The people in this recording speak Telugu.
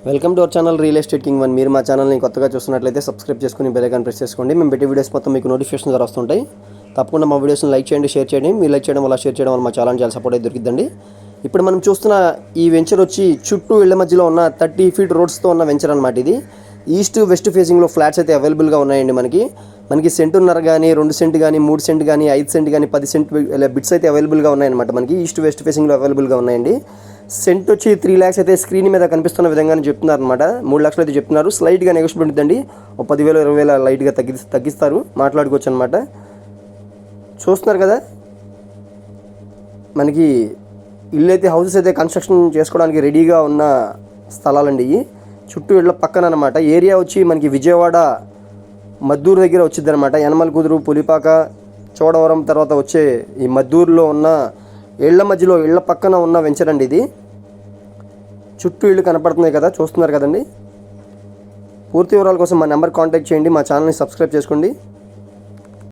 Welcome to our channel real estate king one. మీరు మా ఛానల్ని కొత్తగా చూస్తున్నట్లయితే సబ్స్క్రైబ్ చేసుకుని బెల్ ఐకాన్ ప్రెస్ చేసుకోండి. మేము పెట్టే వీడియోస్ మొత్తం మీకు నోటిఫికేషన్ ద్వారా వస్తుంటాయి. తప్పకుండా మా వీడియోస్ని లైక్ చేయండి, షేర్ చేయండి. మీరు లైక్ చేయడం వల్ల, షేర్ చేయడం వల్ల మా ఛానల్ చాలా సపోర్ట్ అయితే దొరికిద్దండి. ఇప్పుడు మనం చూస్తున్న ఈ వెంచర్ వచ్చి చుట్టూ ఇళ్ల మధ్యలో ఉన్న 30 ఫీట్ రోడ్స్తో ఉన్న వెంచర్ అనమాట. ఇది ఈస్ట్ వెస్ట్ ఫేసింగ్లో ఫ్లాట్స్ అయితే అవైలబుల్గా ఉన్నాయండి. మనకి సెంటున్నర కానీ, 2 సెంట్ కానీ, 3 సెంట్ కానీ, 5 సెంట్ కానీ, 10 సెంట్ బిట్స్ అయితే అవైలబుల్గా ఉన్నాయన్నమాట. మనకి ఈస్ట్ వెస్ట్ ఫేసింగ్లో అవైలబుల్గా ఉన్నాయండి. సెంట్ వచ్చి 3 lakhs అయితే స్క్రీన్ మీద కనిపిస్తున్న విధంగానే చెప్తున్నారు అనమాట. 3 lakhs అయితే చెప్తున్నారు. స్లైట్గా నెగోషియబుల్ ఉంటుందండి. 10,000 20,000 లైట్గా తగ్గిస్తారు, మాట్లాడుకోవచ్చు అనమాట. చూస్తున్నారు కదా, మనకి ఇల్లు అయితే హౌసెస్ అయితే కన్స్ట్రక్షన్ చేసుకోవడానికి రెడీగా ఉన్న స్థలాలండి. ఇవి చుట్టూ ఇళ్ళ పక్కన అనమాట. ఏరియా వచ్చి మనకి విజయవాడ మద్దూరు దగ్గర వచ్చింది అనమాట. యనమల కుదురు, పులిపాక, చోడవరం తర్వాత వచ్చే ఈ మద్దూరులో ఉన్న ఇళ్ల మధ్యలో ఇళ్ల పక్కన ఉన్న వెంచర్ అండి ఇది. చుట్టూ ఇళ్ళు కనపడుతున్నాయి కదా, చూస్తున్నారు కదండి. పూర్తి వివరాల కోసం మా నెంబర్ కాంటాక్ట్ చేయండి. మా ఛానల్ని సబ్స్క్రైబ్ చేసుకోండి.